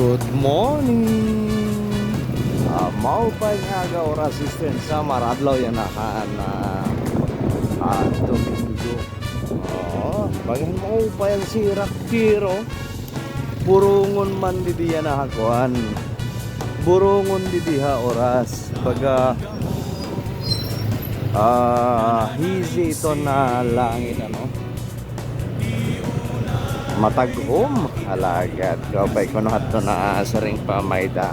Good morning. Mau pa nga aga oras assistant sa Maradlaw yan na Domingo. Bagay mau pa yan si Rakiro. Purungon man di diya na hakuan. Burungon di diha oras. Baga easy ito na langit matag-om alagad gabay ko no hatto na saring pamayda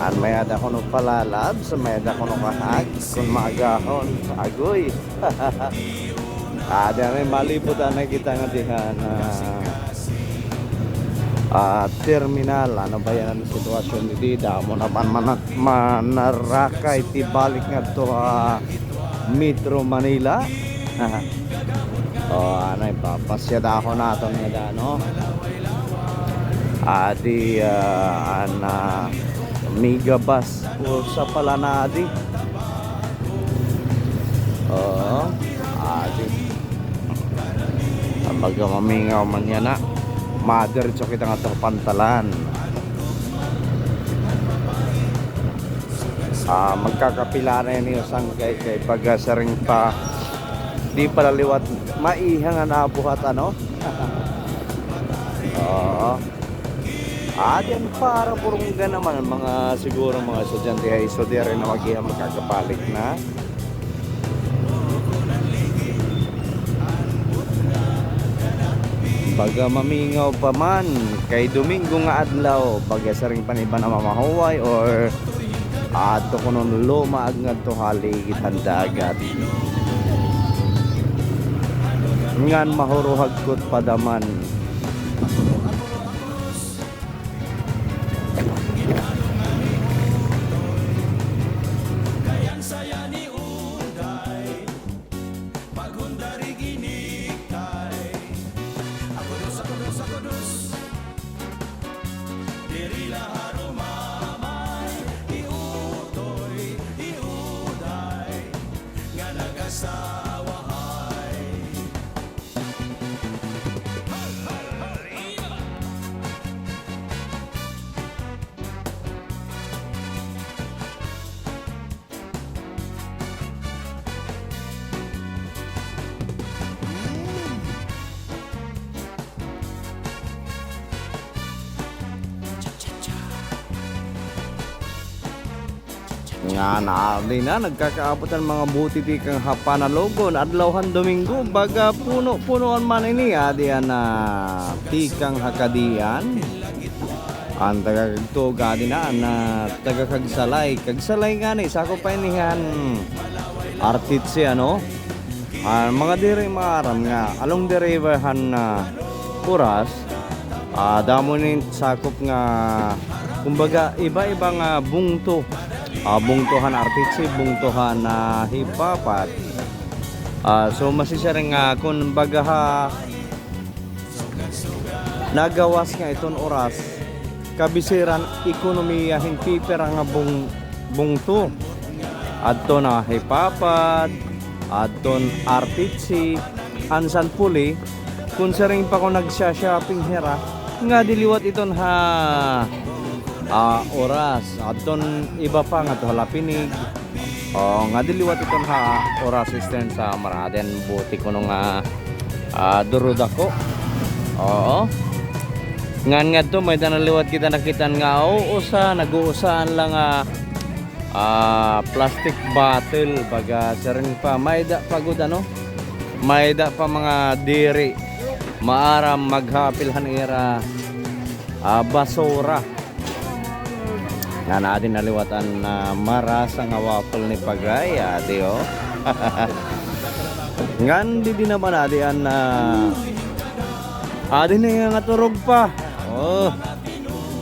an mayada ko no palalab sa mayada ko no kahag kung maagahon sa agoy ada may malibutan na kita nga diha na terminal ano ba yan ang sitwasyon ni damo na manarakay tibalik nga to Metro Manila. Anay papasyada ako nato nga no. Adi megabus sa pala na adi. Adi. Baga mamingaw man yan na. Madiretso kita nga to pantalan. Magkakapila na yan yung sangkay kay pagasaring pa di pala liwat maihang na buhat yan para purong naman mga siguro mga estudyante ay estudyante na magihang magkakapalit na baga mamingaw pa man kay Domingo nga adlaw baga saring paniba na mamahuway or ato kunon lumaag nga to haligitan dagat ngan mahuruhagkot padaman kayang saya ni unday pagundari ginikay ako dos diri laharo mamay iutoy iuday nga nagasawa nga naali na nagkakaabot ang mga buti di kang hapanalogon adlawhan Domingo baga puno-punoan man ini diyan na tikang hakadian ang tagagtuga din na tagakagsalay nga ni sako pa inihan artitsi mga diri maaram nga along the riverhan na puras damo ni sakop nga kumbaga iba-iba nga bungto bungtuhan artitsi, bungtuhan na hipapat. So masisyaring nga kung baga nagawas nga iton oras kabisiran ekonomiya hindi pera nga bungto adto na hipapat adton artitsi ansan puli kung saring pa ko nagsya-shopping hera nga diliwat iton oras aton iba pa nga to halapinig nga diliwat iton oras assistant sa Maraden buti ko nung durod ako nga to may danaliwat kita nakitan nga nag-uusaan lang plastic bottle baga saring pa mayda pagod mayda pa mga diri maaram maghapilhan era basura nga natin naliwatan na marasa nga waffle ni Pagay adi ngan di naman adian na adi na nga turog pa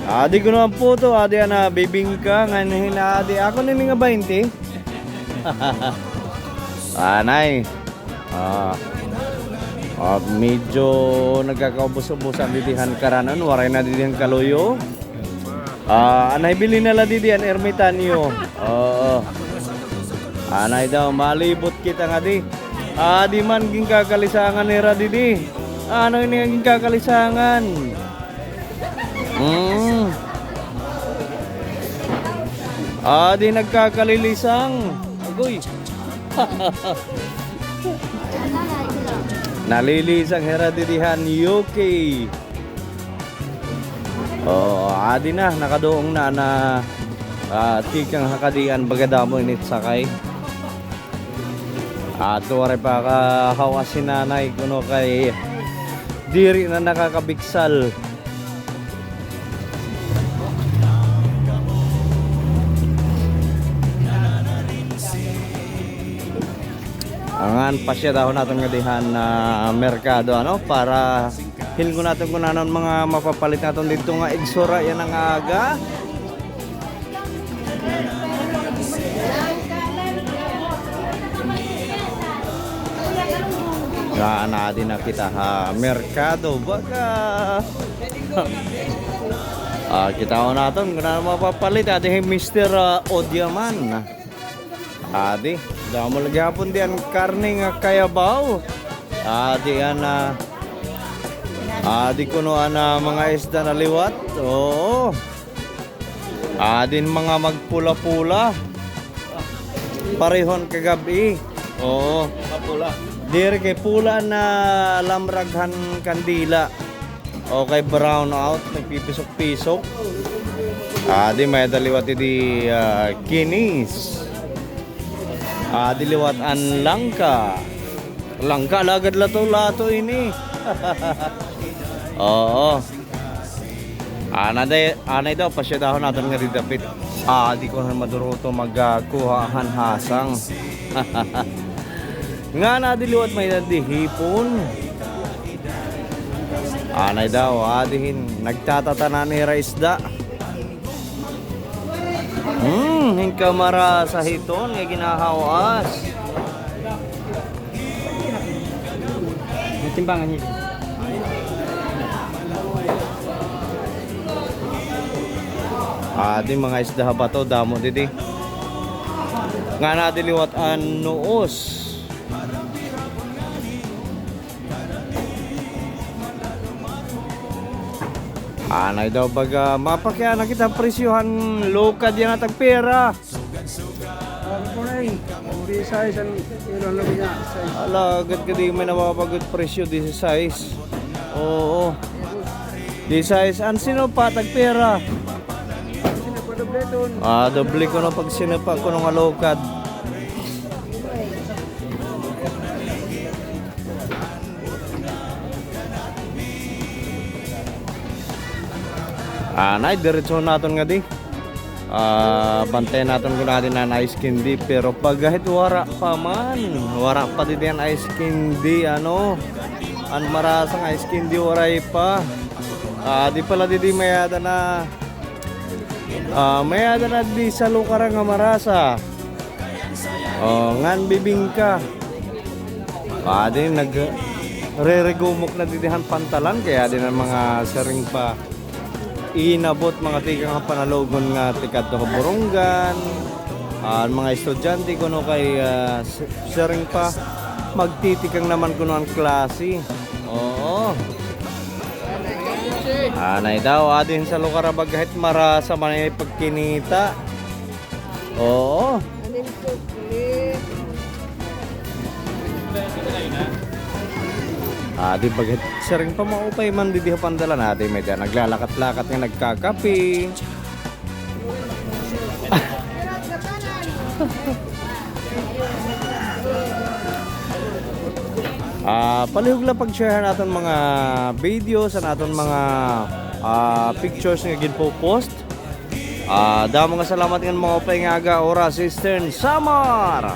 adi ko naman po to adi na bibingka nga hinadi ako nini nga 20 anay medyo nagkakaubos-ubusan didihan karanan waray na didihan kaluyo anay bili nala didihan ermitanyo anay daw malibot kita nga di di man ging kakalisangan ni Radidi ano ini ging kakalisangan Mm. Di nagkakalilisang. Agoy. Nalilisang hereditihan UK. Adi na nakadoong na tikang hakadian bagadamo init sakay. Tuwari pa ka hawa si nanay kuno kay diri na nakakabiksal. Angan pa siya daw natin nga dihan na merkado ano para hilgo natin kung nanon mga mapapalit natin dito nga igsura yan ang aga. Na din na kita ha merkado baka kita ko natin kung nanon mapapalit ati Mr. Odiaman. Adi, damo lagi hapon diyan karne nga kayabaw. Adi ana adi kuno ana mga isda na liwat. Oo. Adin mga magpula-pula. Parehon kagabi. Oo, mapula. Dire kay pula na lamraghan kandila. Okay, brown out, nagpipisok-pisok. Adi may daliwat di kinis. Diliwat an langka. Langka lagad lato ini. Oo. Anay daw pasya dahon natin nga ridapit. Di ko na maduruto magkuhaan hasang. Nga na diliwat may nadihipon. Anay daw adihin nagtatatanan ni Raisda. Hingkamara sa hiton nga ginahawas. Timbangan niya. Di mga isda ba to damo didi. Nga na diliwat an nuos. Anay daw baga mapakya na kita presyuhan lokad yan at pera. Size ang ilan lang niya. Alagad ka di may napapagod presyo di sa size. Oo. Di size an sino pa tag pera. Doble ko na pag sinapa ko ng alokad. Nay, diretso natin nga di. Bantay natin kung natin na ice candy. Pero pag kahit wara pa man, wara pa din yan ice candy. Ano? Ang marasang ice candy waray pa. Di pala di mayada na. Mayada na di sa lugar nga marasa. Ngan bibingka. Di nag-re-regumok na didihan pantalan. Kaya din ang mga sering pa. Inabot mga tigang panalogon nga tikat to Burungan. Mga estudyante kuno kay sering pa magtitikang naman kuno ang klase. Oo. Anay daw adin sa lugar bagahit marasa man ay pagkinita. Oo. Di bagay sering pa maupay man di pandala natin may naglalakat-lakat nga nagkakape. Palihog lang pag-share natin mga video sa natin mga pictures nga ginpo-post. Damo nga salamat nga mga upay nga aga oras Eastern Summer.